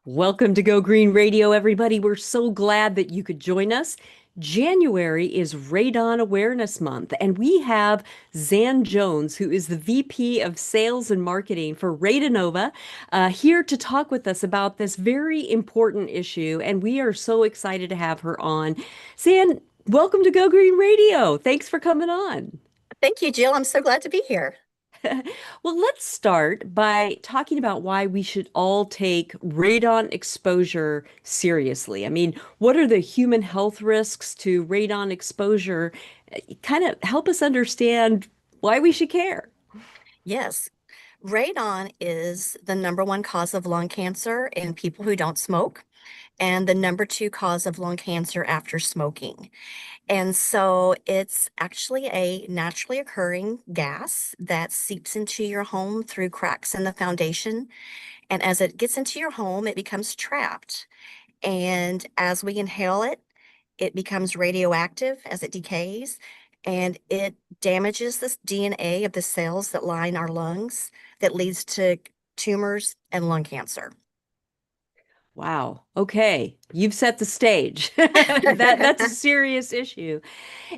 Welcome to Go Green Radio, everybody. We're so glad that you could join us. January is Radon Awareness Month, and we have Zan Jones, who is the VP of Sales and Marketing for Radonova, here to talk with us about this very important issue. And we are so excited to have her on. Zan, welcome to Go Green Radio. Thanks for coming on. Thank you, Jill. I'm so glad to be here. Well, let's start by talking about why we should all take radon exposure seriously. I mean, what are the human health risks to radon exposure? Kind of help us understand why we should care. Yes, radon is the number one cause of lung cancer in people who don't smoke, and the number two cause of lung cancer after smoking. And so it's actually a naturally occurring gas that seeps into your home through cracks in the foundation. And as it gets into your home, it becomes trapped. And as we inhale it, it becomes radioactive as it decays, and it damages the DNA of the cells that line our lungs that leads to tumors and lung cancer. Wow. Okay. You've set the stage. That's a serious issue.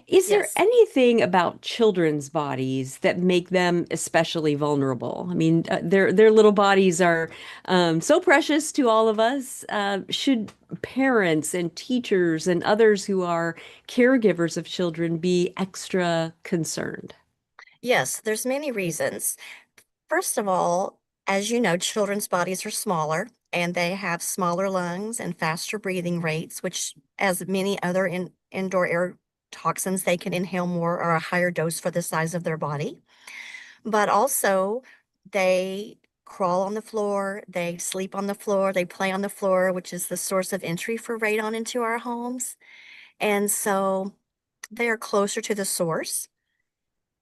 Is there Yes. anything about children's bodies that make them especially vulnerable? I mean, their little bodies are so precious to all of us. Should parents and teachers and others who are caregivers of children be extra concerned? Yes, there's many reasons. First of all, as you know, children's bodies are smaller and they have smaller lungs and faster breathing rates, which, as many other indoor air toxins, they can inhale more or a higher dose for the size of their body. But also, they crawl on the floor, they sleep on the floor, they play on the floor, which is the source of entry for radon into our homes. And so they are closer to the source.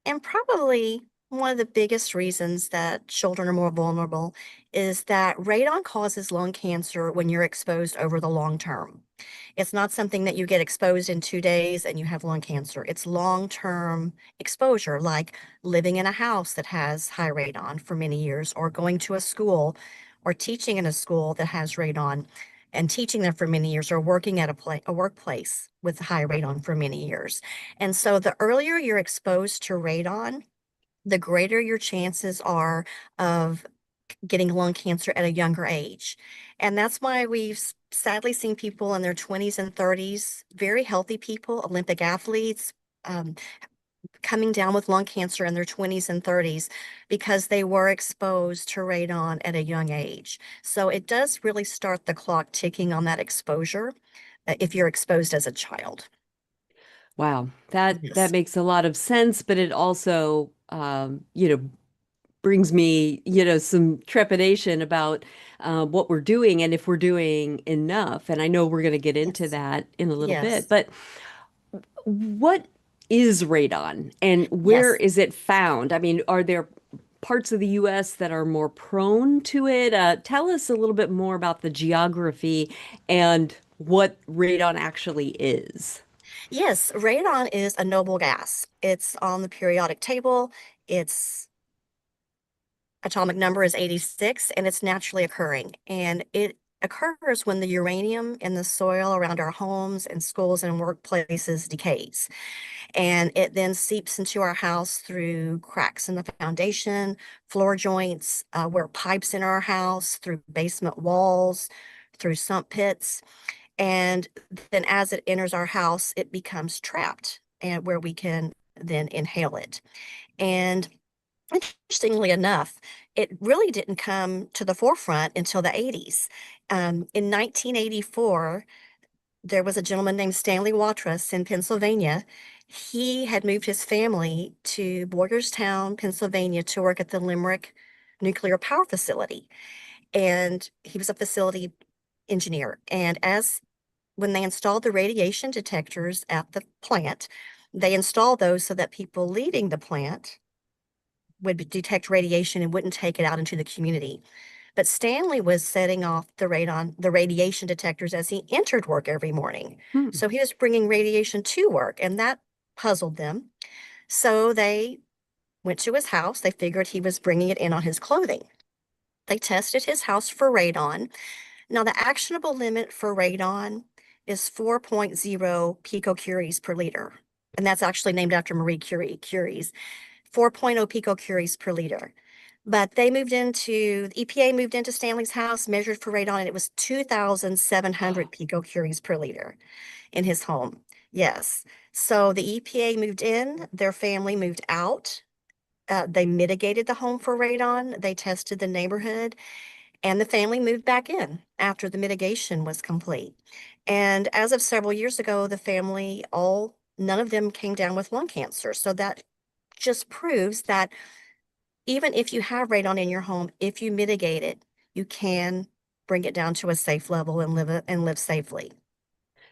And probably one of the biggest reasons that children are more vulnerable is that radon causes lung cancer when you're exposed over the long term. It's not something that you get exposed in 2 days and you have lung cancer. It's long-term exposure, like living in a house that has high radon for many years, or going to a school or teaching in a school that has radon and teaching them for many years, or working at a workplace with high radon for many years. And so the earlier you're exposed to radon, the greater your chances are of getting lung cancer at a younger age. And that's why we've sadly seen people in their 20s and 30s, very healthy people, Olympic athletes, um, coming down with lung cancer in their 20s and 30s because they were exposed to radon at a young age. So it does really start the clock ticking on that exposure if you're exposed as a child. Wow, that Yes. makes a lot of sense, but it also, brings me, some trepidation about what we're doing and if we're doing enough. And I know we're going to get into Yes. that in a little bit, Yes. but what is radon and where Yes. is it found? I mean, are there parts of the US that are more prone to it? Tell us a little bit more about the geography and what radon actually is. Yes. Radon is a noble gas. It's on the periodic table. Its atomic number is 86 and it's naturally occurring. And it occurs when the uranium in the soil around our homes and schools and workplaces decays. And it then seeps into our house through cracks in the foundation, floor joints, where pipes in our house, through basement walls, through sump pits. And then as it enters our house, it becomes trapped and where we can then inhale it. And interestingly enough, it really didn't come to the forefront until the 80s. In 1984, there was a gentleman named Stanley Watrous in Pennsylvania. He had moved his family to Boyerstown, Pennsylvania to work at the Limerick nuclear power facility. And he was a facility engineer. And as when they installed the radiation detectors at the plant, they installed those so that people leaving the plant would detect radiation and wouldn't take it out into the community. But Stanley was setting off the radiation detectors as he entered work every morning. Hmm. So he was bringing radiation to work, and that puzzled them. So they went to his house. They figured he was bringing it in on his clothing. They tested his house for radon. Now, the actionable limit for radon is 4.0 picocuries per liter. And that's actually named after Marie Curie's 4.0 picocuries per liter. But the EPA moved into Stanley's house, measured for radon, and it was 2,700 picocuries per liter in his home. Yes. So the EPA moved in, their family moved out. They mitigated the home for radon. They tested the neighborhood, and the family moved back in after the mitigation was complete. And as of several years ago, none of them came down with lung cancer. So that just proves that even if you have radon in your home, if you mitigate it, you can bring it down to a safe level and live safely.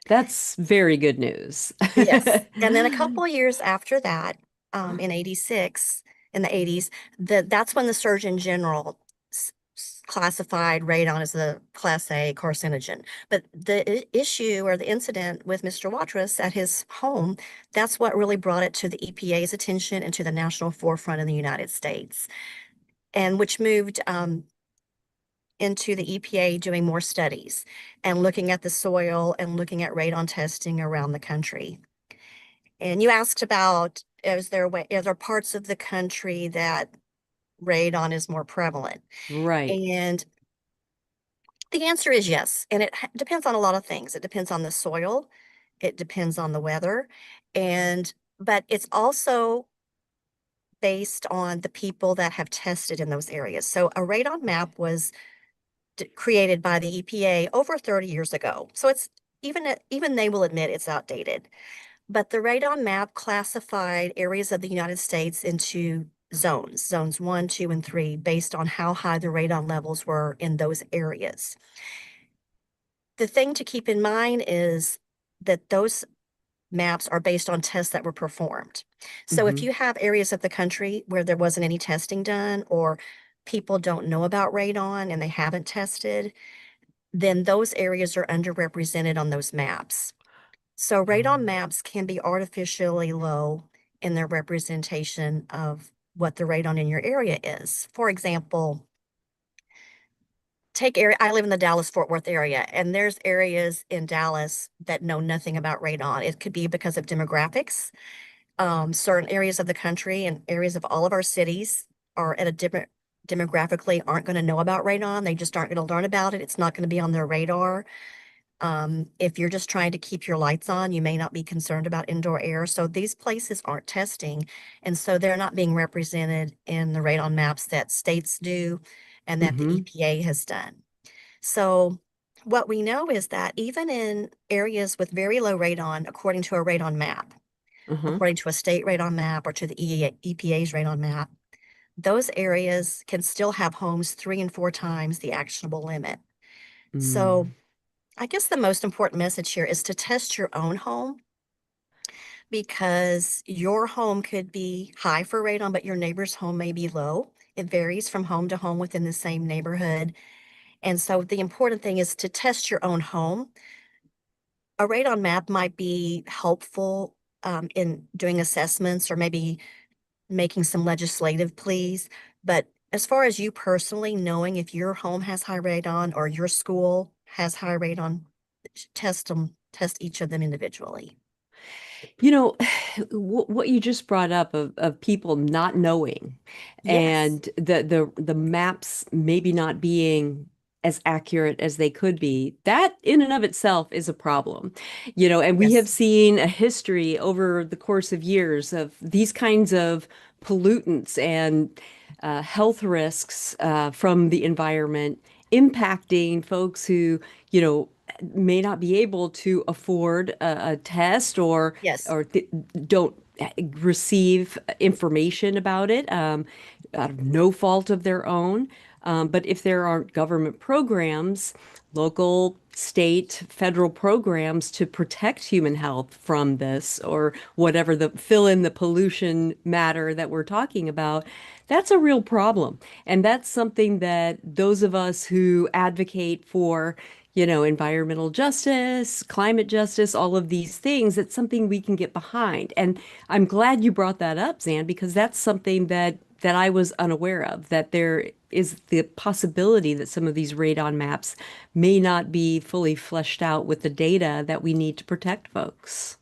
That's very good news. Yes. And then a couple of years after that, in 86, in the 80s, that's when the Surgeon General classified radon as a Class A carcinogen. But the issue or the incident with Mr. Watrous at his home, that's what really brought it to the EPA's attention and to the national forefront in the United States, and which moved into the EPA doing more studies and looking at the soil and looking at radon testing around the country. And you asked about, are there parts of the country that radon is more prevalent? Right. And the answer is yes. And it depends on a lot of things. It depends on the soil, it depends on the weather, but it's also based on the people that have tested in those areas. So a radon map was created by the EPA over 30 years ago. So even they will admit it's outdated. But the radon map classified areas of the United States into zones 1, 2, and 3, based on how high the radon levels were in those areas. The thing to keep in mind is that those maps are based on tests that were performed. So if Hmm. you have areas of the country where there wasn't any testing done, or people don't know about radon and they haven't tested, then those areas are underrepresented on those maps. So radon maps can be artificially low in their representation of what the radon in your area is. For example, I live in the Dallas-Fort Worth area, and there's areas in Dallas that know nothing about radon. It could be because of demographics. Certain areas of the country and areas of all of our cities are at a different demographically aren't going to know about radon. They just aren't going to learn about it. It's not going to be on their radar. If you're just trying to keep your lights on, you may not be concerned about indoor air. So these places aren't testing, and so they're not being represented in the radon maps that states do and that the Hmm. EPA has done. So what we know is that even in areas with very low radon, according to a radon map, Uh-huh. according to a state radon map or to the EPA's radon map, those areas can still have homes 3 and 4 times the actionable limit. So Mm. I guess the most important message here is to test your own home, because your home could be high for radon, but your neighbor's home may be low. It varies from home to home within the same neighborhood. And so the important thing is to test your own home. A radon map might be helpful in doing assessments or maybe making some legislative pleas. But as far as you personally knowing if your home has high radon or your school has high radon, test each of them individually. You know, what you just brought up of people not knowing Yes, and the maps maybe not being as accurate as they could be, that in and of itself is a problem. And we have yes, seen a history over the course of years of these kinds of pollutants and health risks from the environment impacting folks who, you know, may not be able to afford a test or yes, or th don't receive information about it out of no fault of their own. But if there aren't government programs, local, state, federal programs to protect human health from this or whatever the fill in the pollution matter that we're talking about, that's a real problem. And that's something that those of us who advocate for, environmental justice, climate justice, all of these things, it's something we can get behind. And I'm glad you brought that up, Zan, because that's something that I was unaware of, that there is the possibility that some of these radon maps may not be fully fleshed out with the data that we need to protect folks.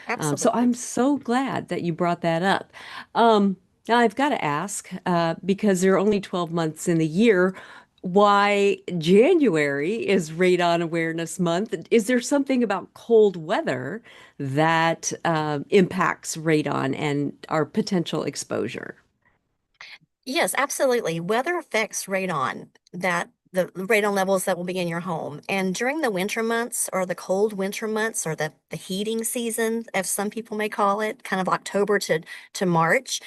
So Absolutely. I'm so glad that you brought that up. Now I've got to ask, because there are only 12 months in the year, why January is Radon Awareness Month. Is there something about cold weather that impacts radon and our potential exposure? Yes, absolutely. Weather affects radon, that the radon levels that will be in your home. And during the winter months or the cold winter months or the heating season, as some people may call it, kind of October to March,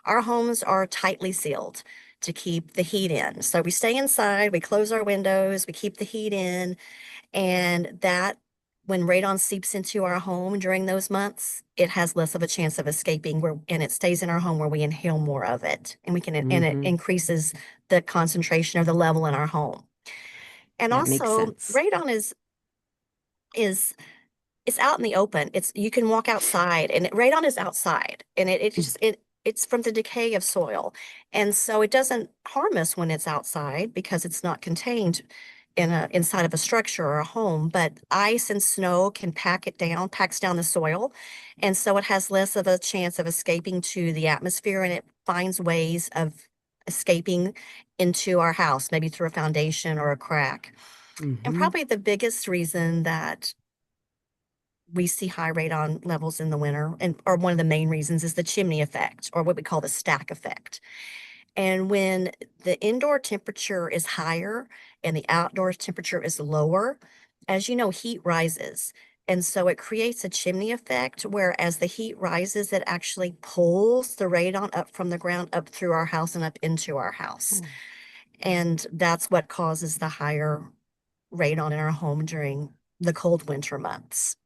our homes are tightly sealed to keep the heat in. So we stay inside, we close our windows, we keep the heat in, and that when radon seeps into our home during those months, it has less of a chance of escaping where and it stays in our home where we inhale more of it. And we can and it Hmm. increases the concentration or the level in our home. And That makes also sense. radon is it's out in the open. It's you can walk outside and radon is outside and it's from the decay of soil. And so it doesn't harm us when it's outside because it's not contained inside of a structure or a home, but ice and snow can packs down the soil. And so it has less of a chance of escaping to the atmosphere and it finds ways of escaping into our house, maybe through a foundation or a crack. And Hmm. probably the biggest reason that we see high radon levels in the winter, and or one of the main reasons is the chimney effect, or what we call the stack effect. And when the indoor temperature is higher and the outdoor temperature is lower, as you know, heat rises. And so it creates a chimney effect where as the heat rises, it actually pulls the radon up from the ground up through our house and up into our house. And that's what causes the higher radon in our home during the cold winter months.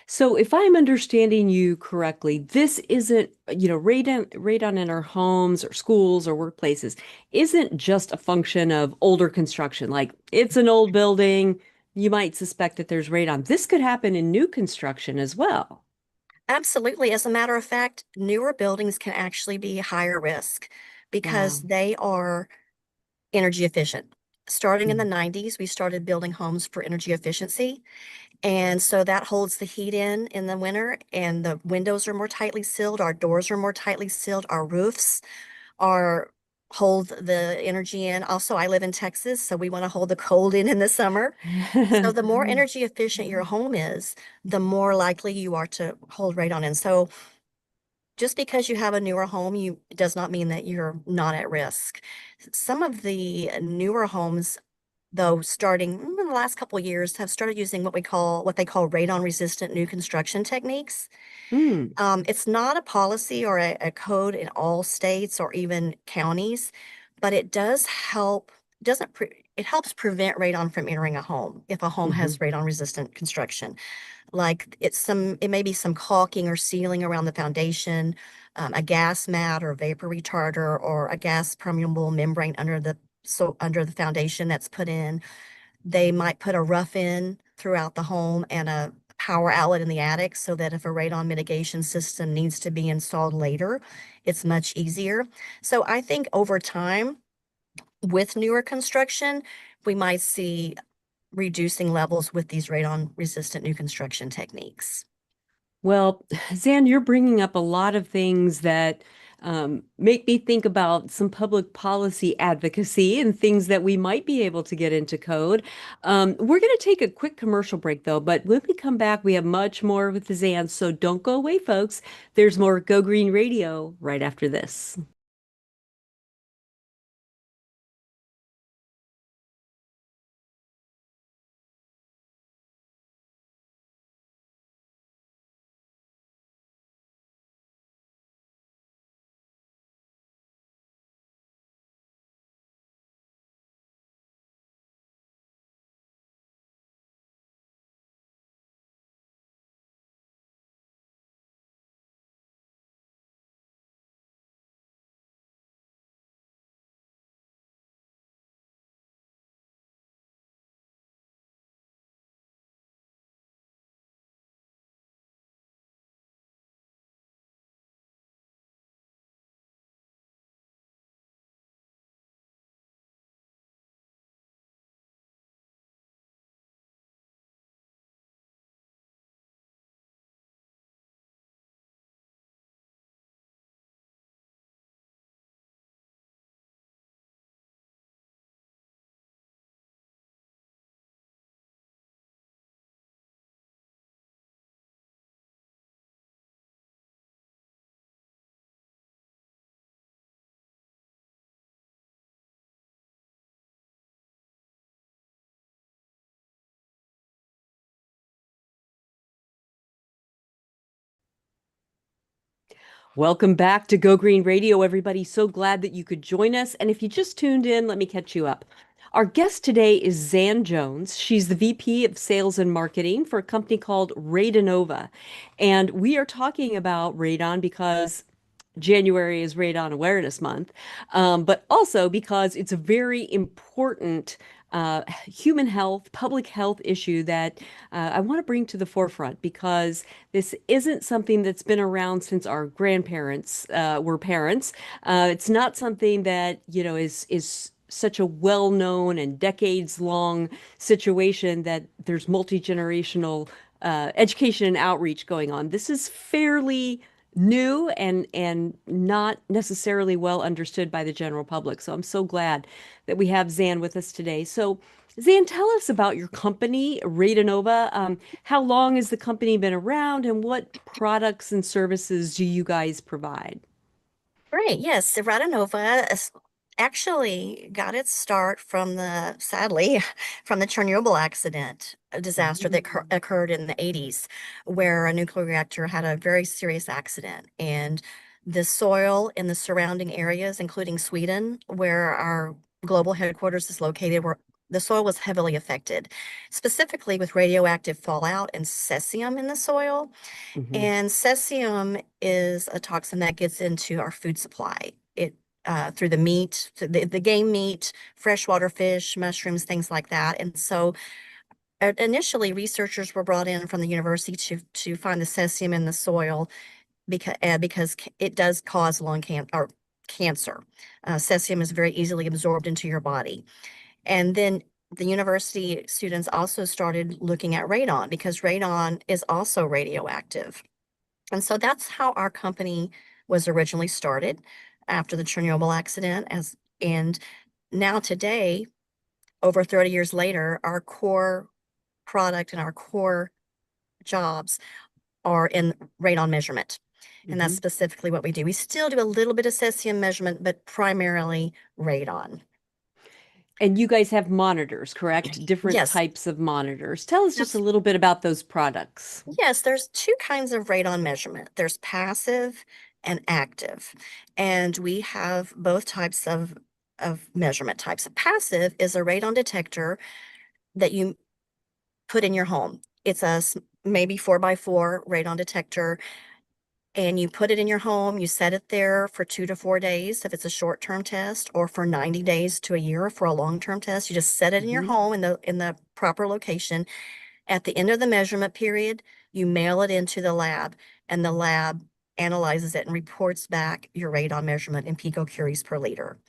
So if I'm understanding you correctly, this isn't, radon in our homes or schools or workplaces isn't just a function of older construction. Like it's an old building, you might suspect that there's radon. This could happen in new construction as well. Absolutely. As a matter of fact, newer buildings can actually be higher risk because Wow. they are energy efficient. Starting in the Mm. 90s, we started building homes for energy efficiency. And so that holds the heat in the winter, and the windows are more tightly sealed, our doors are more tightly sealed, our roofs are hold the energy in. Also, I live in Texas, so we want to hold the cold in the summer. So the more energy efficient your home is, the more likely you are to hold radon in. So just because you have a newer home, you it does not mean that you're not at risk. Some of the newer homes, though, starting in the last couple of years, have started using what they call radon resistant new construction techniques. Mm. It's not a policy or a code in all states or even counties, but it does help. Doesn't pre It helps prevent radon from entering a home if a home Hmm. has radon resistant construction. Like it may be some caulking or sealing around the foundation, a gas mat or vapor retarder, or a gas permeable membrane under the foundation that's put in. They might put a rough in throughout the home and a power outlet in the attic so that if a radon mitigation system needs to be installed later, it's much easier. So I think over time, with newer construction, we might see reducing levels with these radon resistant new construction techniques. Well, Zan, you're bringing up a lot of things that make me think about some public policy advocacy and things that we might be able to get into code. We're going to take a quick commercial break, though, but when we come back, we have much more with Zan. So don't go away, folks. There's more Go Green Radio right after this. Welcome back to Go Green Radio, everybody. So glad that you could join us. And if you just tuned in, let me catch you up. Our guest today is Zan Jones. She's the VP of Sales and Marketing for a company called Radonova. And we are talking about radon because January is Radon Awareness Month, but also because it's a very important human health, public health issue that I want to bring to the forefront because this isn't something that's been around since our grandparents were parents. It's not something that, is such a well-known and decades-long situation that there's multi-generational education and outreach going on. This is fairly new and not necessarily well understood by the general public. So I'm so glad that we have Zan with us today. So Zan, tell us about your company, Radonova. How long has the company been around and what products and services do you guys provide? Great. Yes, the Radonova actually got its start from sadly, from the Chernobyl accident, a disaster that occurred in the 80s, where a nuclear reactor had a very serious accident. And the soil in the surrounding areas, including Sweden, where our global headquarters is located, were the soil was heavily affected, specifically with radioactive fallout and cesium in the soil. Hmm. And cesium is a toxin that gets into our food supply. It through the meat, the game meat, freshwater fish, mushrooms, things like that. And so initially, researchers were brought in from the university to find the cesium in the soil because it does cause lung can or cancer. Cesium is very easily absorbed into your body. And then the university students also started looking at radon because radon is also radioactive. And so that's how our company was originally started after the Chernobyl accident and now today, over 30 years later, our core product and our core jobs are in radon measurement. And that's Hmm. specifically what we do. We still do a little bit of cesium measurement, but primarily radon. And you guys have monitors, correct? Different Yes, types of monitors. Tell us just a that's little bit about those products. yes, there's two kinds of radon measurement. There's passive and active. And we have both types of measurement types. Passive is a radon detector that you put in your home. It's maybe 4x4 radon detector, and you put it in your home. You set it there for 2 to 4 days if it's a short-term test, or for 90 days to a year for a long-term test. You just set it in your Hmm. home in the proper location. At the end of the measurement period, you mail it into the lab, and the lab analyzes it and reports back your radon measurement in picocuries per liter.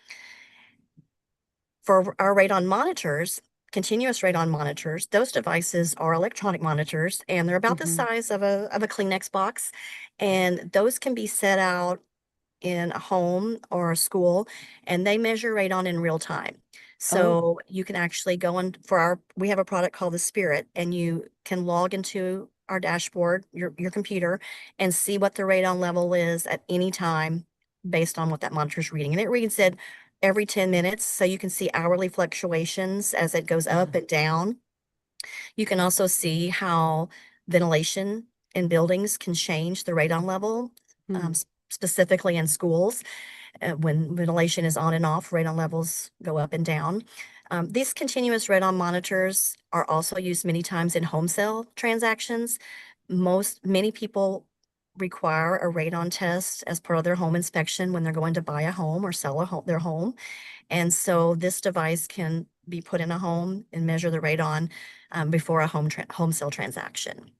For our radon monitors, continuous radon monitors, those devices are electronic monitors, and they're about the Hmm. size of a Kleenex box. And those can be set out in a home or a school, and they measure radon in real time. Oh. So you can actually go on we have a product called the Spirit, and you can log into our dashboard, your computer, and see what the radon level is at any time based on what that monitor is reading. And it reads it every 10 minutes, so you can see hourly fluctuations as it goes up and down. You can also see how ventilation in buildings can change the radon level, Hmm. specifically in schools. When ventilation is on and off, radon levels go up and down. These continuous radon monitors are also used many times in home sale transactions. Many people require a radon test as part of their home inspection when they're going to buy a home or sell their home. And so this device can be put in a home and measure the radon before a home sale transaction.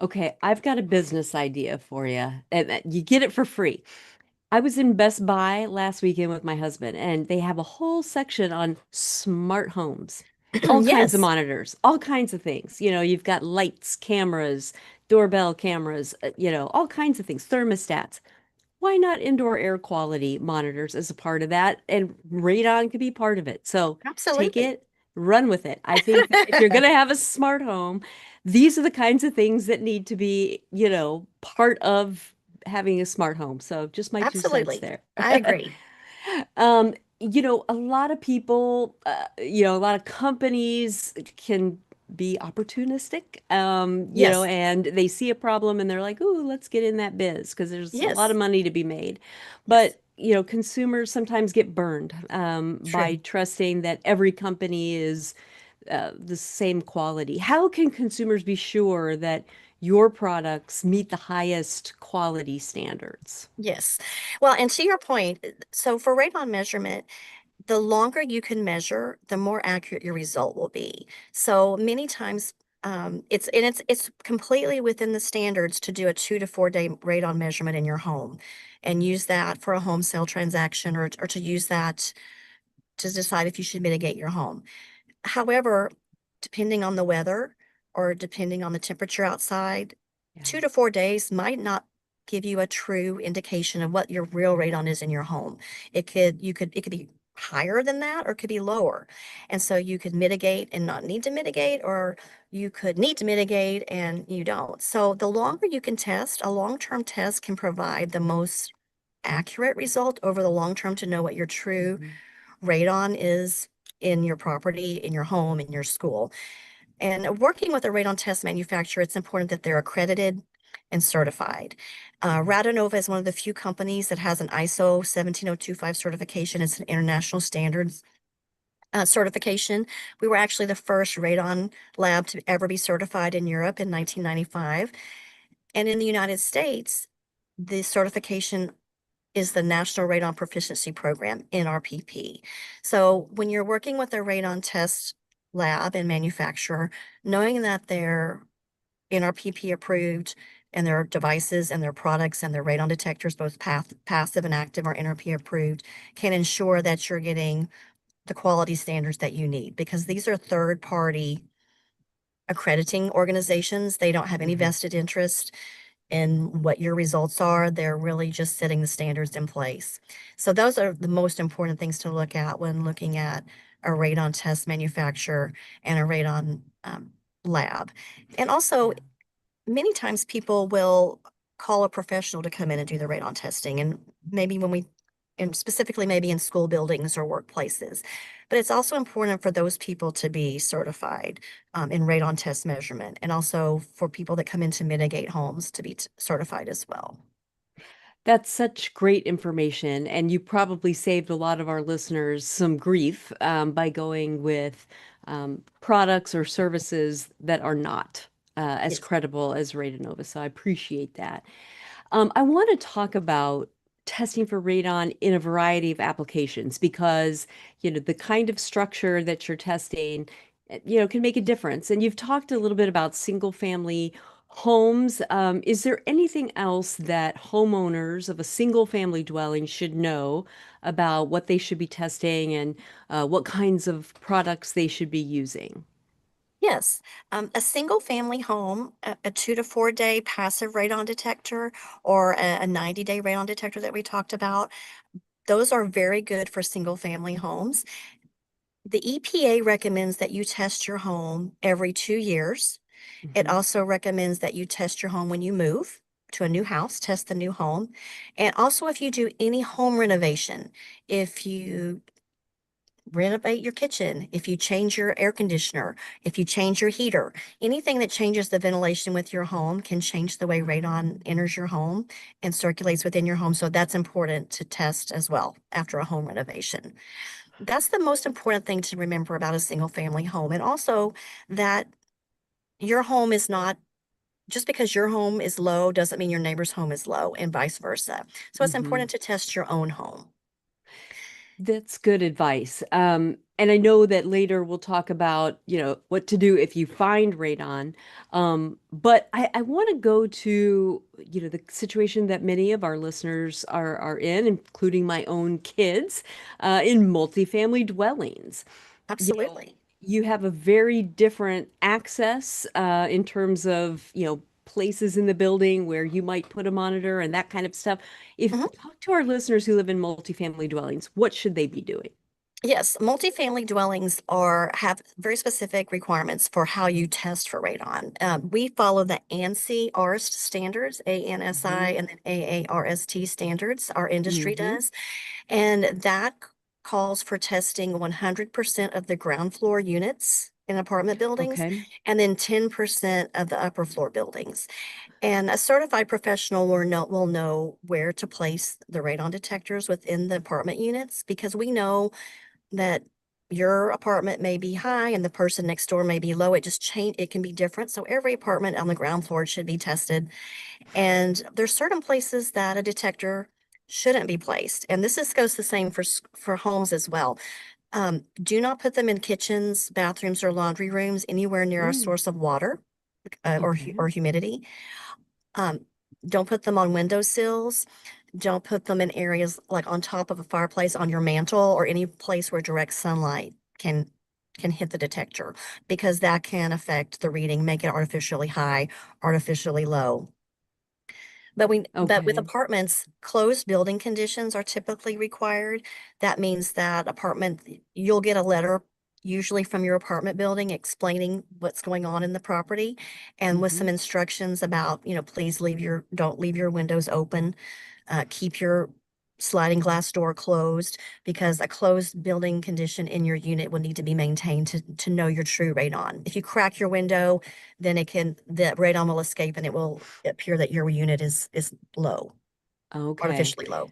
Okay, I've got a business idea for you, and you get it for free. I was in Best Buy last weekend with my husband, and they have a whole section on smart homes. All kinds of Yes, monitors, all kinds of things. You've got lights, cameras, doorbell cameras, all kinds of things, thermostats. Why not indoor air quality monitors as a part of that? And radon could be part of it. So take absolutely. it, run with it. I think that if you're going to have a smart home, these are the kinds of things that need to be, part of having a smart home. So just my 2 cents Absolutely. there. I agree. A lot of people, a lot of companies can be opportunistic, Yes, and they see a problem and they're like, "Ooh, let's get in that biz," because there's a lot of yes, money to be made. yes, But, consumers sometimes get burned by true. trusting that every company is the same quality. How can consumers be sure that your products meet the highest quality standards? Yes. Well, and to your point, so for radon measurement, the longer you can measure, the more accurate your result will be. So many times, it's completely within the standards to do a 2 to 4 day radon measurement in your home, and use that for a home sale transaction, or to use that to decide if you should mitigate your home. However, depending on the weather or depending on the temperature outside, Yeah. 2 to 4 days might not give you a true indication of what your real radon is in your home. It could be higher than that or it could be lower. And so you could mitigate and not need to mitigate, or you could need to mitigate and you don't. So the longer you can test, a long-term test can provide the most accurate result over the long term to know what your true Mhm. radon is in your property, in your home, in your school. And working with a radon test manufacturer, it's important that they're accredited and certified. Radonova is one of the few companies that has an ISO 17025 certification. It's an international standards certification. We were actually the first radon lab to ever be certified in Europe in 1995. And in the United States, the certification is the National Radon Proficiency Program, NRPP. So when you're working with a radon test lab and manufacturer, knowing that they're NRPP approved and their devices and their products and their radon detectors, both passive and active, are NRP approved, can ensure that you're getting the quality standards that you need, because these are third party accrediting organizations. They don't have any Mhm. vested interest in what your results are. They're really just setting the standards in place. So those are the most important things to look at when looking at a radon test manufacturer and a radon lab. And also, Yeah. many times people will call a professional to come in and do the radon testing. And maybe when we, and specifically maybe in school buildings or workplaces. But it's also important for those people to be certified in radon test measurement, and also for people that come in to mitigate homes to be certified as well. That's such great information, and you probably saved a lot of our listeners some grief by going with products or services that are not as Yes. credible as Radonova. So I appreciate that. I want to talk about testing for radon in a variety of applications because, the kind of structure that you're testing, can make a difference. And you've talked a little bit about single family homes. Is there anything else that homeowners of a single family dwelling should know about what they should be testing and what kinds of products they should be using? Yes, a single family home, a 2 to 4 day passive radon detector, or a 90-day radon detector that we talked about, those are very good for single family homes. The EPA recommends that you test your home every 2 years. It Mhm. also recommends that you test your home when you move to a new house, test the new home. And also, if you do any home renovation, if you renovate your kitchen, if you change your air conditioner, if you change your heater, anything that changes the ventilation with your home can change the way radon enters your home and circulates within your home. So that's important to test as well after a home renovation. That's the most important thing to remember about a single family home. And also that your home is not, just because your home is low doesn't mean your neighbor's home is low, and vice versa. So it's Mhm. important to test your own home. That's good advice. And I know that later we'll talk about, what to do if you find radon. But I want to go to, the situation that many of our listeners are in, including my own kids, in multifamily dwellings. You know, Absolutely. you have a very different access in terms of, places in the building where you might put a monitor and that kind of stuff. If Mhm. talk to our listeners who live in multifamily dwellings, what should they be doing? Yes, multifamily dwellings have very specific requirements for how you test for radon. We follow the ANSI ARST standards, ANSI, Hmm. and then AARST standards. Our industry Hmm. does, and that calls for testing 100% of the ground floor units in apartment buildings, Okay. and then 10% of the upper floor buildings. And a certified professional will know where to place the radon detectors within the apartment units because we know that your apartment may be high and the person next door may be low. It can be different. So every apartment on the ground floor should be tested. And there's certain places that a detector shouldn't be placed. And goes the same for homes as well. Do not put them in kitchens, bathrooms, or laundry rooms anywhere near a Mm, source of water okay. or humidity. Um, don't put them on windowsills. Don't put them in areas like on top of a fireplace, on your mantle, or any place where direct sunlight can hit the detector because that can affect the reading, make it artificially high, artificially low. But with Okay. apartments, closed building conditions are typically required. That means that you'll get a letter usually from your apartment building explaining what's going on in the property and with some Hmm. instructions about, please don't leave your windows open, keep your sliding glass door closed because a closed building condition in your unit will need to be maintained to know your true radon. If you crack your window, then the radon will escape and it will appear that your unit is low, Okay. artificially low.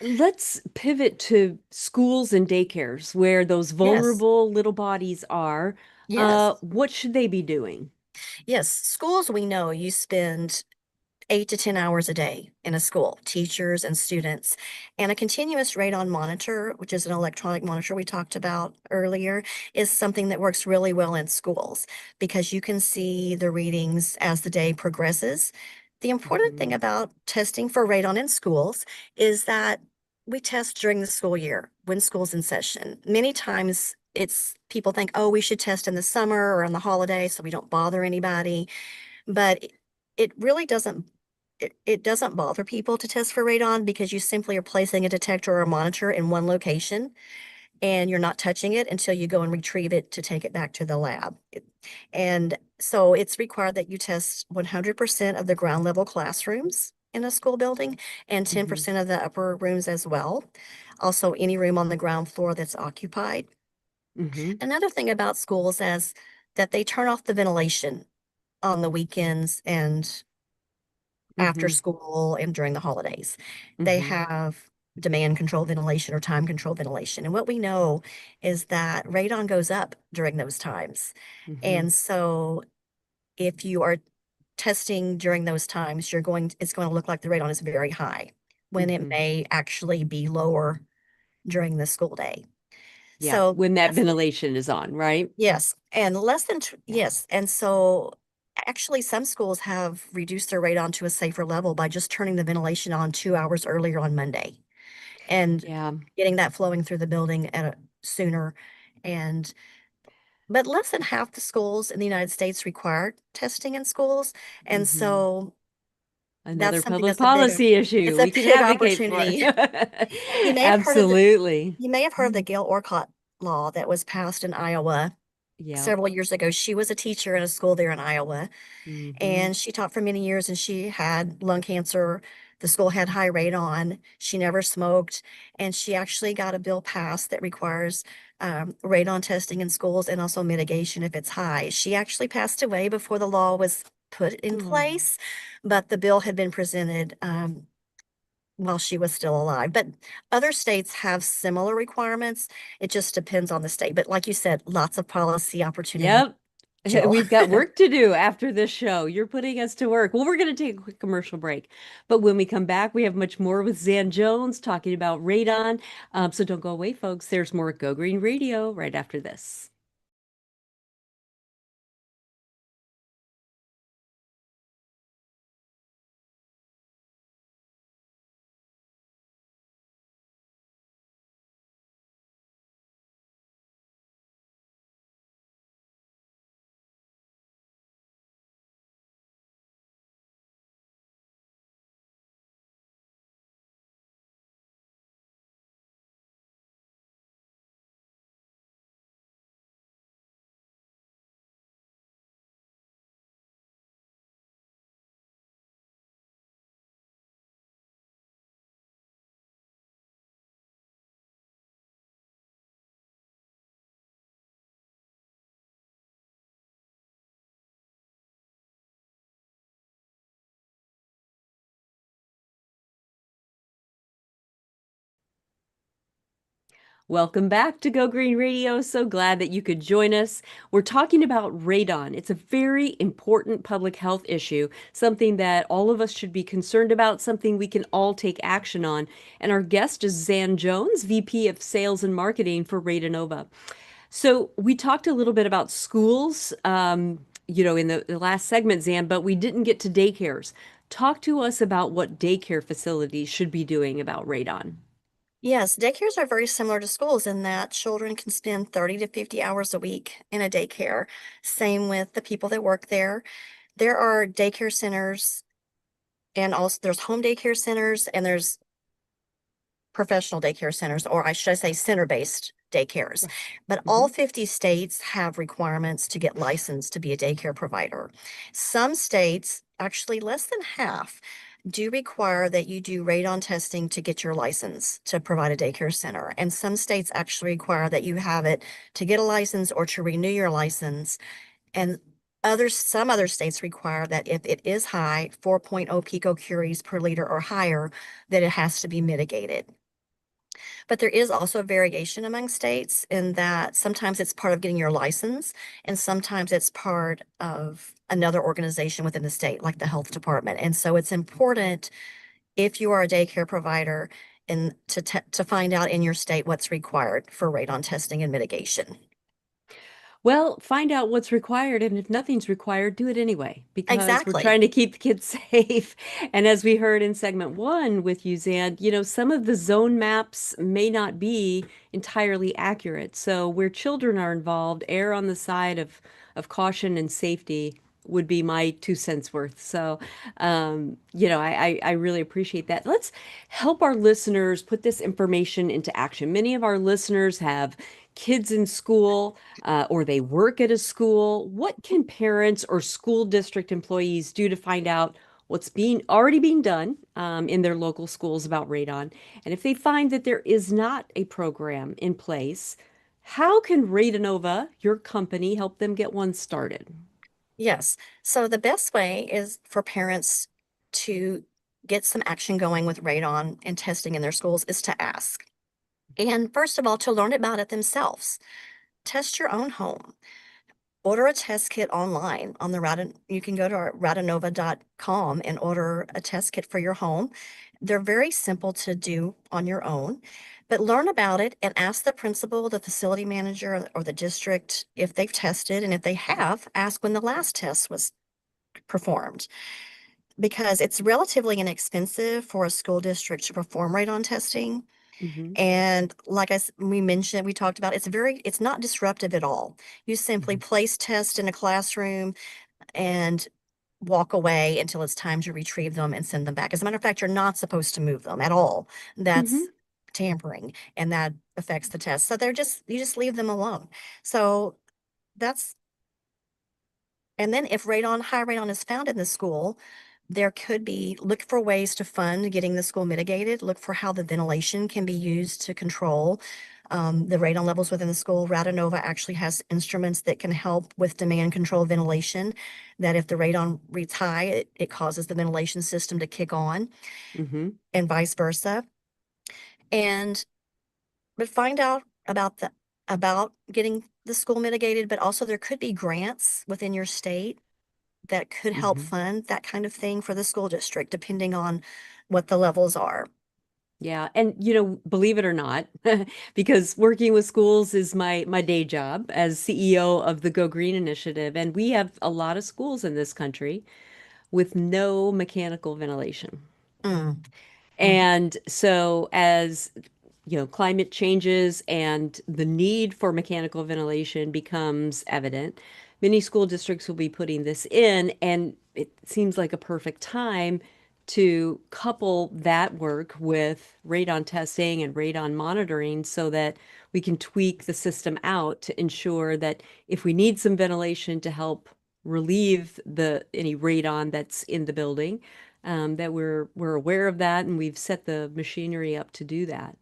Let's pivot to schools and daycares where those Yes, vulnerable little bodies are. yes, What should they be doing? yes. Schools, we know you spend 8 to 10 hours a day in a school, teachers and students. And a continuous radon monitor, which is an electronic monitor we talked about earlier, is something that works really well in schools because you can see the readings as the day progresses. The important thing Hmm. about testing for radon in schools is that we test during the school year when school's in session. Many times it's people think, oh, we should test in the summer or on the holiday so we don't bother anybody. But it really doesn't bother people to test for radon because you simply are placing a detector or a monitor in one location and you're not touching it until you go and retrieve it to take it back to the lab. And so it's required that you test 100% of the ground level classrooms in a school building and Hmm. 10% of the upper rooms as well. Also, any room on the ground floor that's occupied. Hmm. Another thing about schools is that they turn off the ventilation on the weekends and after Hmm. school and during the holidays. They Hmm. have demand control ventilation or time control ventilation. And what we know is that radon goes up during those times. Hmm. And so if you are testing during those times, it's going to look like the radon is very high when it Hmm. may actually be lower during the school day. Yeah, So when that that's ventilation is on, right? yes, and Yeah. yes, and so actually some schools have reduced their radon to a safer level by just turning the ventilation on 2 hours earlier on Monday and Yeah. getting that flowing through the building sooner. And but less than half the schools in the United States require testing in schools, and Hmm. so that's Another something public policy issue it's a we can big advocate for. opportunity. You may have heard of Absolutely. you may have heard of the Gail Orcutt law that was passed in Iowa Yeah. several years ago. She was a teacher in a school there in Iowa, Hmm. and she taught for many years and she had lung cancer. The school had high radon. She never smoked, and she actually got a bill passed that requires radon testing in schools and also mitigation if it's high. She actually passed away before the law was put in Oh. place, but the bill had been presented while she was still alive. But other states have similar requirements. It just depends on the state. But like you said, lots of policy opportunity, Yep. Jill. We've got work to do after this show. You're putting us to work. Well, we're going to take a quick commercial break. But when we come back, we have much more with Zan Jones talking about radon. So don't go away, folks. There's more Go Green Radio right after this. Welcome back to Go Green Radio. So glad that you could join us. We're talking about radon. It's a very important public health issue, something that all of us should be concerned about, something we can all take action on. And our guest is Zan Jones, VP of Sales and Marketing for Radonova. So we talked a little bit about schools, in the last segment, Zan, but we didn't get to daycares. Talk to us about what daycare facilities should be doing about radon. Yes, daycares are very similar to schools in that children can spend 30 to 50 hours a week in a daycare. Same with the people that work there. There are daycare centers and also there's home daycare centers and there's professional daycare centers, or I should I say center-based daycares. Right. But all Hmm. 50 states have requirements to get licensed to be a daycare provider. Some states, actually less than half, do require that you do radon testing to get your license to provide a daycare center. And some states actually require that you have it to get a license or to renew your license. And some other states require that if it is high, 4.0 picocuries per liter or higher, that it has to be mitigated. But there is also a variation among states in that sometimes it's part of getting your license, and sometimes it's part of another organization within the state, like the health department. And so it's important if you are a daycare provider and to find out in your state what's required for radon testing and mitigation. Well, find out what's required, and if nothing's required, do it anyway, because we're Exactly. trying to keep the kids safe. And as we heard in segment one with you, Zan, some of the zone maps may not be entirely accurate. So where children are involved, err on the side of caution and safety would be my 2 cents worth. So, I really appreciate that. Let's help our listeners put this information into action. Many of our listeners have kids in school or they work at a school. What can parents or school district employees do to find out what's being already being done in their local schools about radon? And if they find that there is not a program in place, how can Radonova, your company, help them get one started? Yes. So the best way is for parents to get some action going with radon and testing in their schools is to ask. And first of all, to learn about it themselves. Test your own home. Order a test kit online on the Radon. You can go to our radonova.com and order a test kit for your home. They're very simple to do on your own, but learn about it and ask the principal, the facility manager, or the district if they've tested. And if they have, ask when the last test was performed because it's relatively inexpensive for a school district to perform radon testing. Hmm. And like we mentioned, we talked about, it's not disruptive at all. You simply Hmm. place tests in a classroom and walk away until it's time to retrieve them and send them back. As a matter of fact, you're not supposed to move them at all. Hmm. That's tampering and that affects the test. So you just leave them alone. So that's, and then if high radon is found in the school, there could be, look for ways to fund getting the school mitigated, look for how the ventilation can be used to control the radon levels within the school. Radonova actually has instruments that can help with demand control ventilation, that if the radon reads high, it causes the ventilation system to kick on Hmm. and vice versa. And, but find out about getting the school mitigated, but also there could be grants within your state that could help Hmm. fund that kind of thing for the school district, depending on what the levels are. Yeah, and believe it or not, because working with schools is my day job as CEO of the Go Green Initiative, and we have a lot of schools in this country with no mechanical ventilation. Mm, mm. And so as climate changes and the need for mechanical ventilation becomes evident, many school districts will be putting this in, and it seems like a perfect time to couple that work with radon testing and radon monitoring so that we can tweak the system out to ensure that if we need some ventilation to help relieve the any radon that's in the building, that we're aware of that and we've set the machinery up to do that.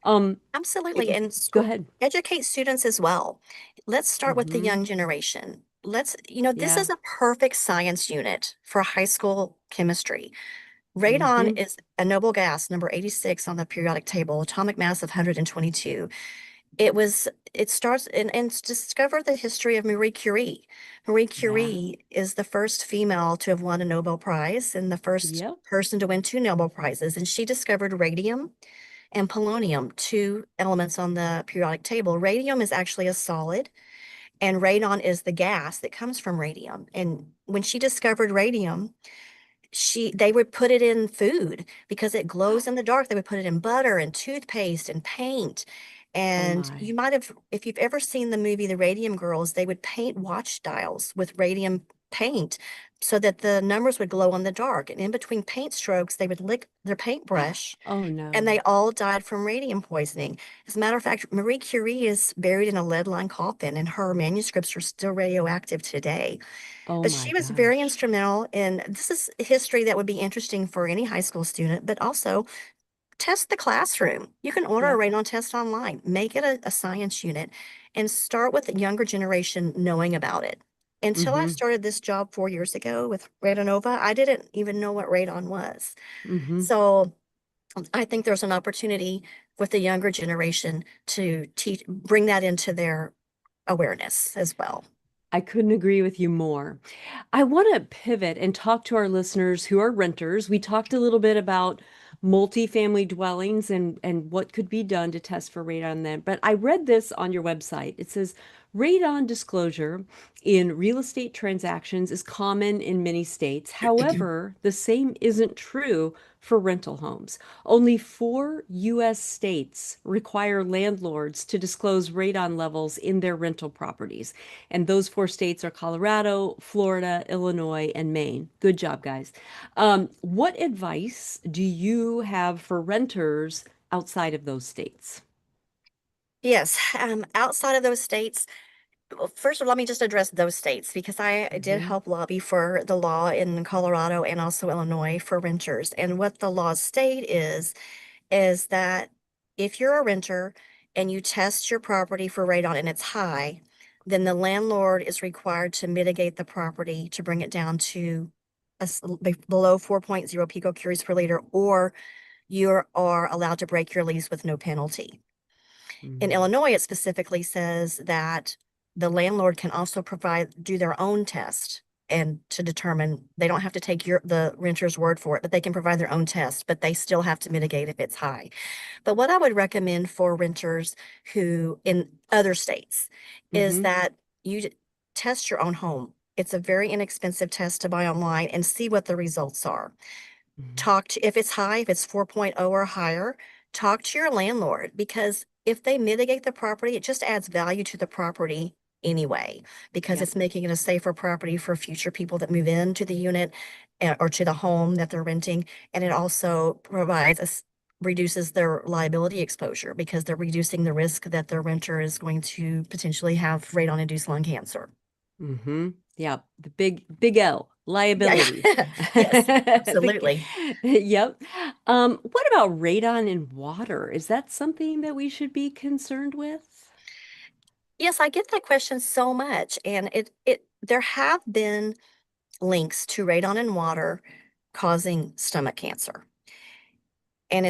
Um, Absolutely. it, And Go school ahead. educate students as well. Let's start with the Hmm. young generation. This Yeah. is a perfect science unit for high school chemistry. Radon Mm-hmm. is a noble gas, number 86 on the periodic table, atomic mass of 122. It was, it starts and discover the history of Marie Curie. Marie Yeah. Curie is the first female to have won a Nobel Prize and the first Yep. person to win two Nobel Prizes. And she discovered radium and polonium, two elements on the periodic table. Radium is actually a solid, and radon is the gas that comes from radium. And when she discovered radium, they would put it in food because it glows in the dark. They would put it in butter and toothpaste and paint. Oh And you my. might have, if you've ever seen the movie The Radium Girls, they would paint watch dials with radium paint so that the numbers would glow in the dark. And in between paint strokes, they would lick their paintbrush, Oh and no. they all died from radium poisoning. As a matter of fact, Marie Curie is buried in a lead-lined coffin, and her manuscripts are still radioactive today. Oh But my she was very gosh. instrumental in this is history that would be interesting for any high school student, but also test the classroom. You can order a Yep. radon test online, make it a science unit, and start with the younger generation knowing about it. Until I Mm-hmm. started this job 4 years ago with Radonova, I didn't even know what radon was. Mm-hmm. So I think there's an opportunity with the younger generation to teach, bring that into their awareness as well. I couldn't agree with you more. I want to pivot and talk to our listeners who are renters. We talked a little bit about multifamily dwellings and what could be done to test for radon then. But I read this on your website. It says radon disclosure in real estate transactions is common in many states. However, the same isn't true for rental homes. Only 4 U.S. states require landlords to disclose radon levels in their rental properties. And those 4 states are Colorado, Florida, Illinois, and Maine. Good job, guys. What advice do you have for renters outside of those states? Yes, outside of those states, well, first of all, let me just address those states because I did Hmm. help lobby for the law in Colorado and also Illinois for renters. And what the laws state is that if you're a renter and you test your property for radon and it's high, then the landlord is required to mitigate the property to bring it down to below 4.0 picocuries per liter, or you are allowed to break your lease with no penalty. In Mm. Illinois, it specifically says that the landlord can also do their own test and to determine they don't have to take the renter's word for it, but they can provide their own test, but they still have to mitigate if it's high. But what I would recommend for renters who in other states is Hmm. that test your own home. It's a very inexpensive test to buy online and see what the results are. Hmm. If it's high, if it's 4.0 or higher, talk to your landlord because if they mitigate the property, it just adds value to the property anyway, because Yep. it's making it a safer property for future people that move into the unit or to the home that they're renting. And it also reduces their liability exposure because they're reducing the risk that their renter is going to potentially have radon-induced lung cancer. Hmm. Yep. The big L, Yeah, liability. yes, Big- absolutely. Yep. What about radon in water? Is that something that we should be concerned with? Yes, I get that question so much, and there have been links to radon in water causing stomach cancer. And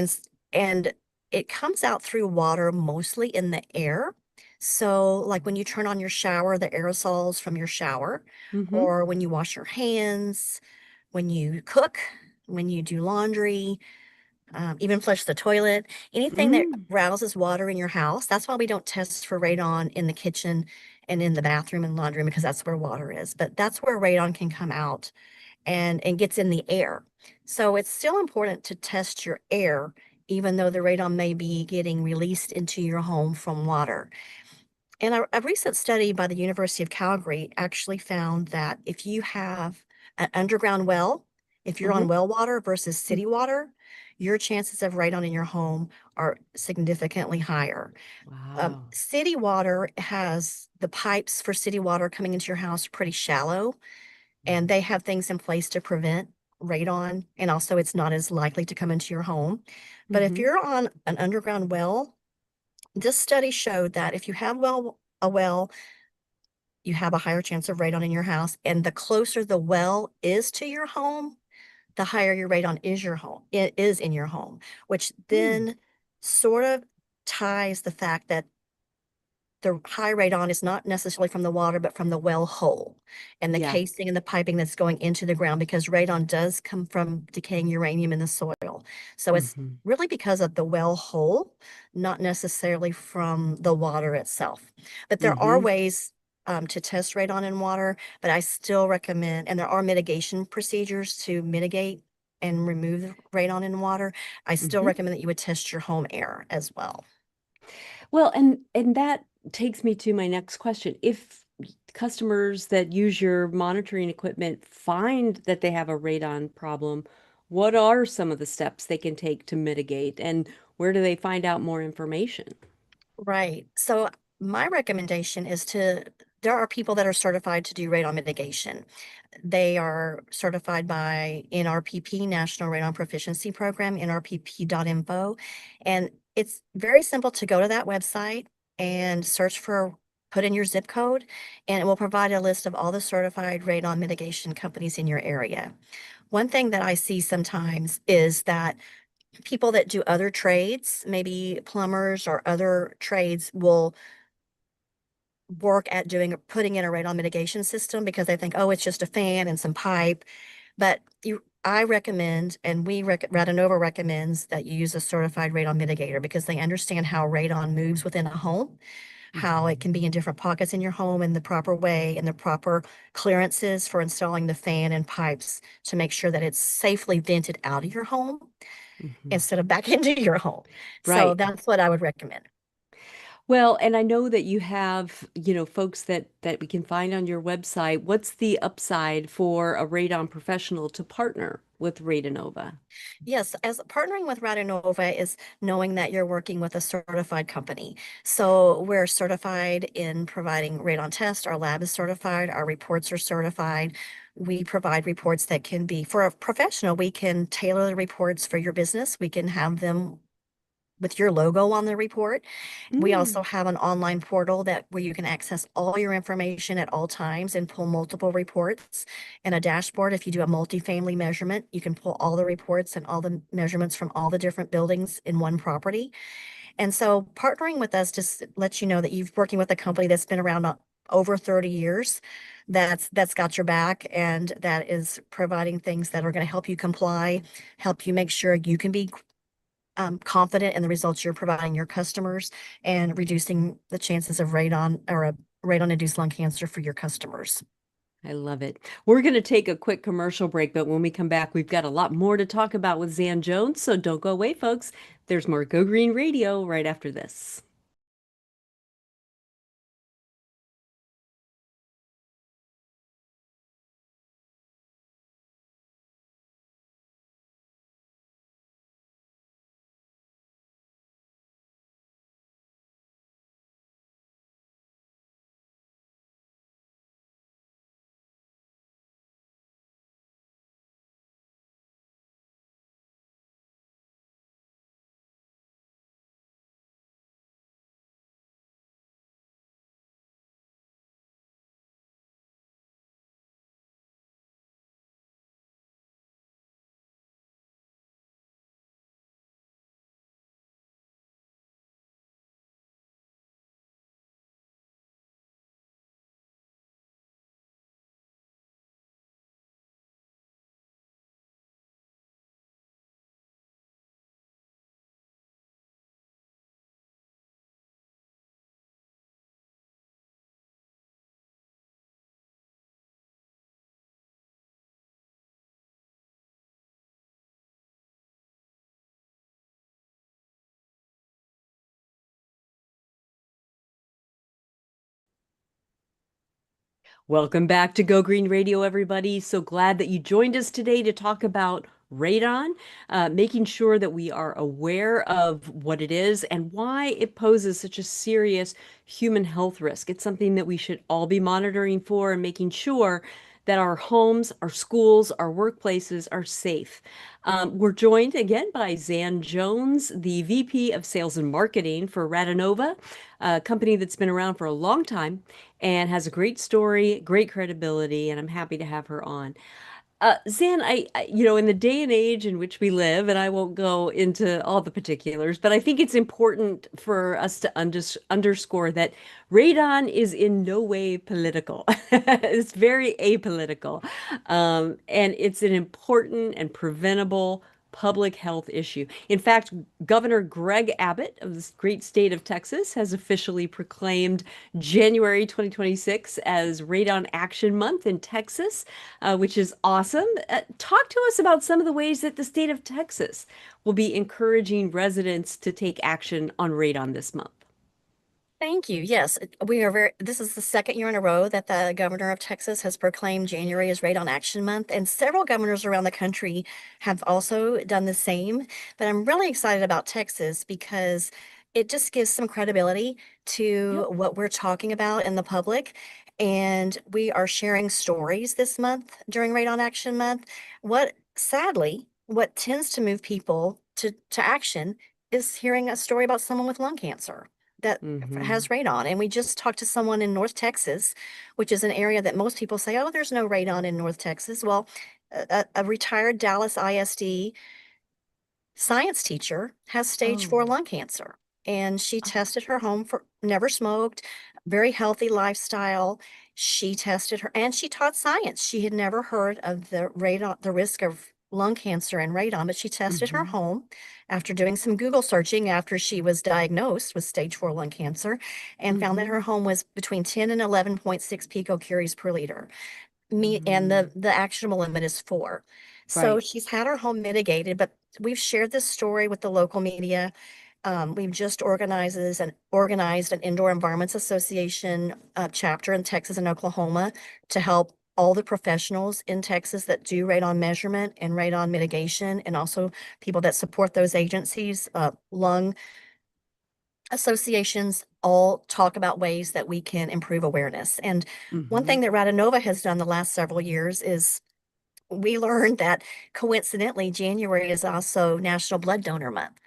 and it comes out through water mostly in the air. So like when you turn on your shower, the aerosols from your shower, Mm-hmm. or when you wash your hands, when you cook, when you do laundry, even flush the toilet, anything that Mm. rouses water in your house. That's why we don't test for radon in the kitchen and in the bathroom and laundry room because that's where water is. But that's where radon can come out and gets in the air. So it's still important to test your air, even though the radon may be getting released into your home from water. And a recent study by the University of Calgary actually found that if you have an underground well, if you're Mm-hmm. on well water versus city water, your chances of radon in your home are significantly higher. Wow. City water has the pipes for city water coming into your house pretty shallow, and Mm. they have things in place to prevent radon, and also it's not as likely to come into your home. But if Mm-hmm. you're on an underground well, this study showed that if you have a well, you have a higher chance of radon in your house. And the closer the well is to your home, the higher your radon is your home, it is in your home, which Mm, then sort of ties the fact that the high radon is not necessarily from the water, but from the well hole and the yeah. casing and the piping that's going into the ground because radon does come from decaying uranium in the soil. So it's Hmm. really because of the well hole, not necessarily from the water itself. But there are Hmm. ways to test radon in water, but I still recommend, and there are mitigation procedures to mitigate and remove the radon in water. I still Hmm. recommend that you would test your home air as well. Well, and that takes me to my next question. If customers that use your monitoring equipment find that they have a radon problem, what are some of the steps they can take to mitigate, and where do they find out more information? Right. So my recommendation is there are people that are certified to do radon mitigation. They are certified by NRPP, National Radon Proficiency Program, nrpp.info. And it's very simple to go to that website and put in your zip code, and it will provide a list of all the certified radon mitigation companies in your area. One thing that I see sometimes is that people that do other trades, maybe plumbers or other trades, will work at putting in a radon mitigation system because they think, oh, it's just a fan and some pipe. But I recommend, and Radonova recommends that you use a certified radon mitigator because they understand how radon moves within a home, how it Hmm. can be in different pockets in your home in the proper way and the proper clearances for installing the fan and pipes to make sure that it's safely vented out of your home Hmm. instead of back into your home. So Right. that's what I would recommend. Well, and I know that you have, folks that we can find on your website. What's the upside for a radon professional to partner with Radonova? Yes, as partnering with Radonova is knowing that you're working with a certified company. So we're certified in providing radon tests. Our lab is certified. Our reports are certified. We provide reports that can be, for a professional, we can tailor the reports for your business. We can have them with your logo on the report. We also Mm. have an online portal that where you can access all your information at all times and pull multiple reports and a dashboard. If you do a multifamily measurement, you can pull all the reports and all the measurements from all the different buildings in one property. And so partnering with us just lets you know that you're working with a company that's been around over 30 years, that's got your back and that is providing things that are going to help you comply, help you make sure you can be confident in the results you're providing your customers and reducing the chances of radon or a radon-induced lung cancer for your customers. I love it. We're going to take a quick commercial break, but when we come back, we've got a lot more to talk about with Zan Jones. So don't go away, folks. There's more Go Green Radio right after this. Welcome back to Go Green Radio, everybody. So glad that you joined us today to talk about radon, making sure that we are aware of what it is and why it poses such a serious human health risk. It's something that we should all be monitoring for and making sure that our homes, our schools, our workplaces are safe. We're joined again by Zan Jones, the VP of Sales and Marketing for Radonova, a company that's been around for a long time and has a great story, great credibility, and I'm happy to have her on. Zan, in the day and age in which we live, and I won't go into all the particulars, but I think it's important for us to underscore that radon is in no way political. It's very apolitical. And it's an important and preventable public health issue. In fact, Governor Greg Abbott of this great state of Texas has officially proclaimed January 2026 as Radon Action Month in Texas, which is awesome. Talk to us about some of the ways that the state of Texas will be encouraging residents to take action on radon this month. Thank you. Yes, this is the second year in a row that the governor of Texas has proclaimed January as Radon Action Month, and several governors around the country have also done the same. But I'm really excited about Texas because it just gives some credibility to Yep. what we're talking about in the public. And we are sharing stories this month during Radon Action Month. What tends to move people to action is hearing a story about someone with lung cancer that Hmm. has radon. And we just talked to someone in North Texas, which is an area that most people say, oh, there's no radon in North Texas. Well, a retired Dallas ISD science teacher has stage Oh, 4 lung cancer. And she oh, tested her home for never smoked, very healthy lifestyle. She tested her and she taught science. She had never heard of the radon, the risk of lung cancer and radon, but she tested her hmm. home after doing some Google searching after she was diagnosed with stage 4 lung cancer and found that Hmm. her home was between 10 and 11.6 picocuries per liter and Hmm. the actionable limit is 4. So Right. she's had her home mitigated, but we've shared this story with the local media. We've just organized an Indoor Environments Association chapter in Texas and Oklahoma to help all the professionals in Texas that do radon measurement and radon mitigation, and also people that support those agencies, lung associations all talk about ways that we can improve awareness. And one Hmm. thing that Radonova has done the last several years is we learned that coincidentally, January is also National Blood Donor Month,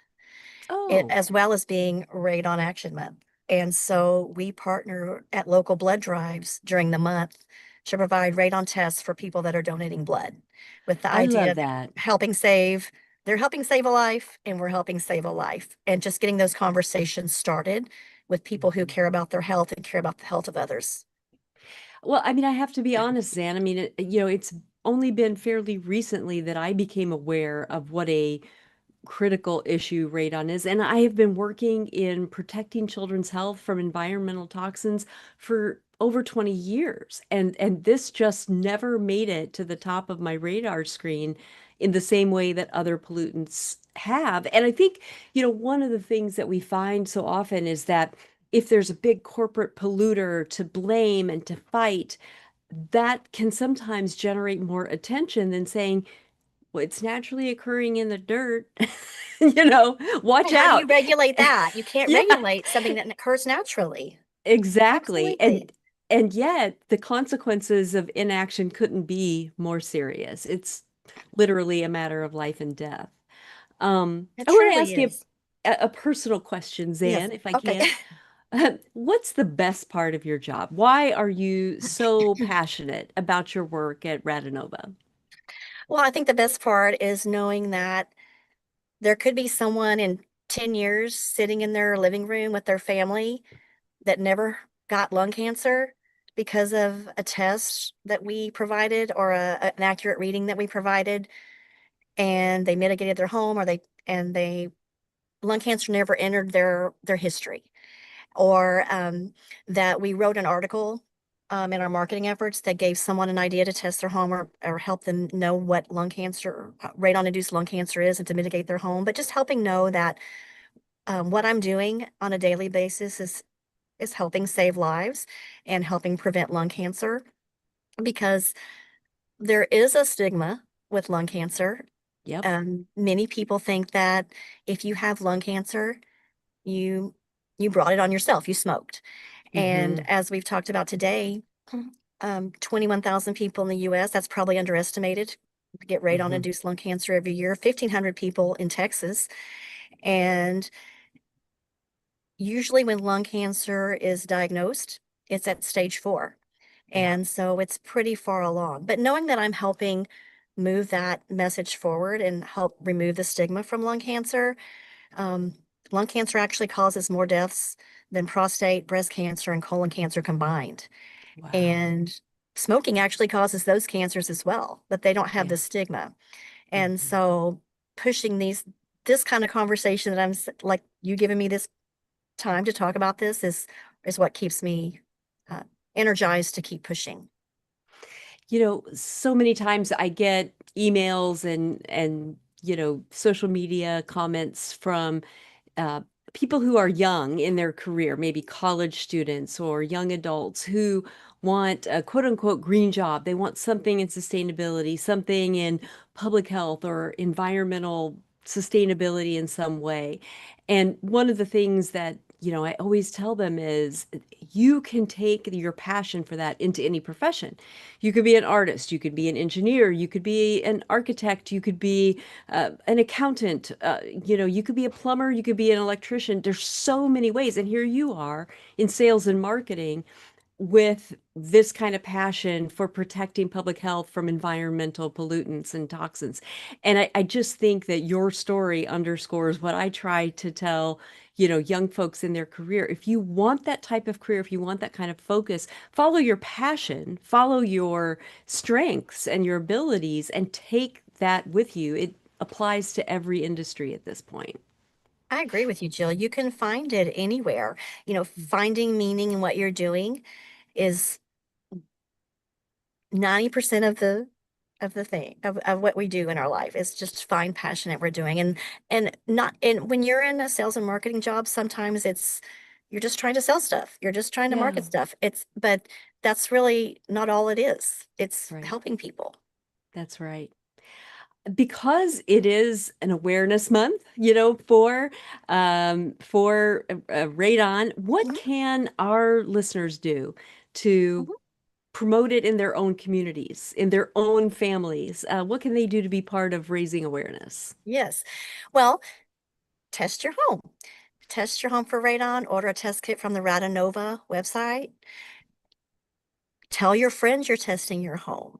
Oh. as well as being Radon Action Month. And so we partner at local blood drives during the month to provide radon tests for people that are donating blood with the I idea love of that. helping save, they're helping save a life and we're helping save a life. And just getting those conversations started with people who Mhm. care about their health and care about the health of others. Well, I mean, I have to be honest, Zan. I mean, it's only been fairly recently that I became aware of what a critical issue radon is. And I have been working in protecting children's health from environmental toxins for over 20 years. And this just never made it to the top of my radar screen in the same way that other pollutants have. And I think, one of the things that we find so often is that if there's a big corporate polluter to blame and to fight, that can sometimes generate more attention than saying, well, it's naturally occurring in the dirt. Watch Well, how do you out. regulate that? You can't Yeah, regulate something that occurs naturally. exactly. Absolutely. And yet the consequences of inaction couldn't be more serious. It's literally a matter of life and death. It I want to truly ask you is. a personal question, Yes. Zan, if I Okay. can. What's the best part of your job? Why are you so passionate about your work at Radonova? Well, I think the best part is knowing that there could be someone in 10 years sitting in their living room with their family that never got lung cancer because of a test that we provided or an accurate reading that we provided, and they mitigated their home, or they lung cancer never entered their history. Or that we wrote an article in our marketing efforts that gave someone an idea to test their home, or help them know what lung cancer, radon-induced lung cancer is, and to mitigate their home. But just helping know that what I'm doing on a daily basis is helping save lives and helping prevent lung cancer, because there is a stigma with lung cancer. Yep. Many people think that if you have lung cancer, you you brought it on yourself, you smoked. And Hmm. as we've talked about today, 21,000 people in the US, that's probably underestimated, get Hmm. radon-induced lung cancer every year, 1,500 people in Texas. And usually when lung cancer is diagnosed, it's at stage 4. Yeah. And so it's pretty far along. But knowing that I'm helping move that message forward and help remove the stigma from lung cancer. Um, Lung cancer actually causes more deaths than prostate, breast cancer, and colon cancer combined. Wow. And smoking actually causes those cancers as well, but they don't have the Yeah. stigma. And Mhm. so pushing this kind of conversation that like you giving me this time to talk about this is what keeps me uh, energized to keep pushing. So many times I get emails and social media comments from uh, people who are young in their career, maybe college students or young adults who want a quote unquote green job. They want something in sustainability, something in public health or environmental sustainability in some way. And one of the things that I always tell them is you can take your passion for that into any profession. You could be an artist, you could be an engineer, you could be an architect, you could be an accountant, you could be a plumber, you could be an electrician. There's so many ways. And here you are in sales and marketing with this kind of passion for protecting public health from environmental pollutants and toxins. And I just think that your story underscores what I try to tell, young folks in their career. If you want that type of career, if you want that kind of focus, follow your passion, follow your strengths and your abilities, and take that with you. It applies to every industry at this point. I agree with you, Jill. You can find it anywhere. Finding meaning in what you're doing is 90% of the thing of what we do in our life is just find passion that we're doing. And when you're in a sales and marketing job, sometimes you're just trying to sell stuff. You're just trying to Yeah, market stuff. But that's really not all it is. It's right. helping people. That's right. Because it is an awareness month, for radon, what Mhm, can our listeners do to mhm. promote it in their own communities, in their own families? What can they do to be part of raising awareness? Yes. Well, test your home. Test your home for radon. Order a test kit from the Radonova website. Tell your friends you're testing your home.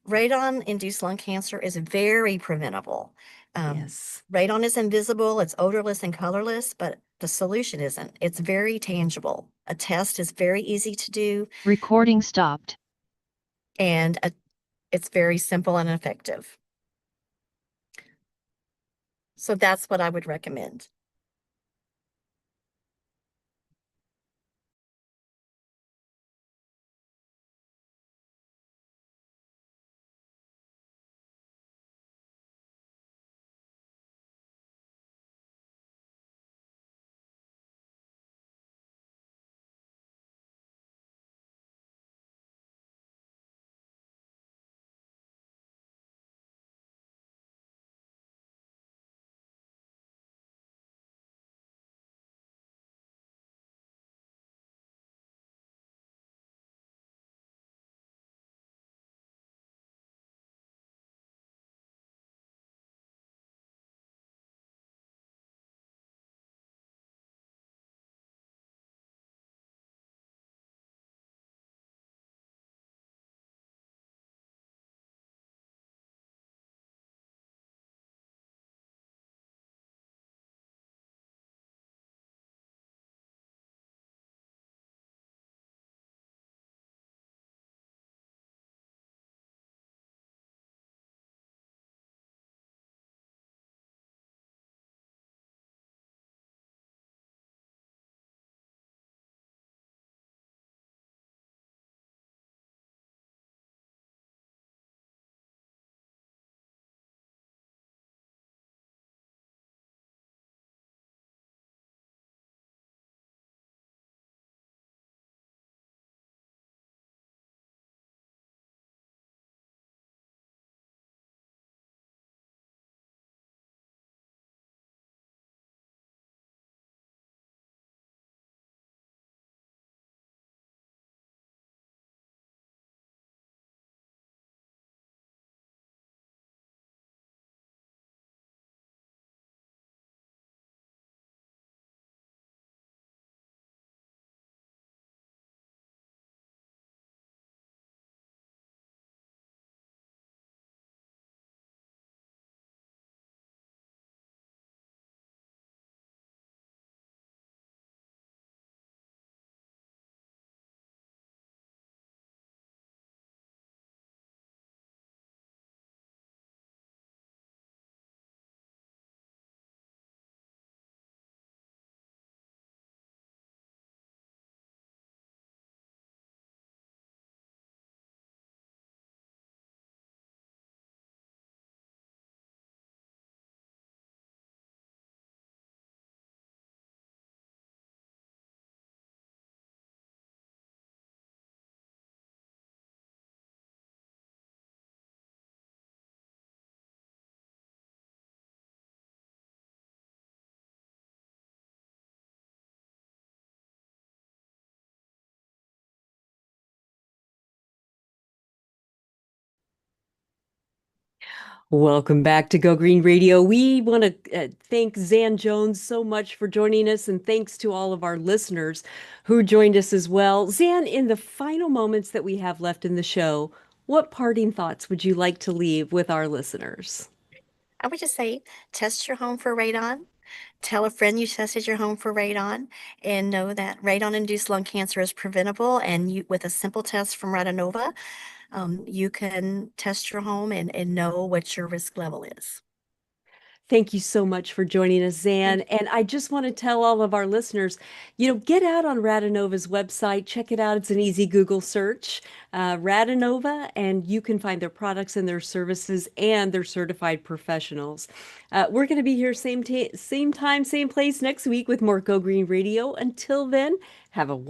Radon-induced lung cancer is very preventable. Yes. Radon is invisible, it's odorless and colorless, but the solution isn't. It's very tangible. A test is very easy to do, Recording stopped. and it's very simple and effective. So that's what I would recommend. Welcome back to Go Green Radio. We want to thank Zan Jones so much for joining us, and thanks to all of our listeners who joined us as well. Zan, in the final moments that we have left in the show, what parting thoughts would you like to leave with our listeners? I would just say test your home for radon. Tell a friend you tested your home for radon and know that radon-induced lung cancer is preventable. And with a simple test from Radonova, you can test your home and know what your risk level is. Thank you so much for joining us, Thank Zan. And I just want to tell all of our listeners, get out on Radonova's website, check it out. It's an easy Google search, Radonova, and you can find their products and their services and their certified professionals. We're going to be here same time, same place next week with more Go Green Radio. Until then, have a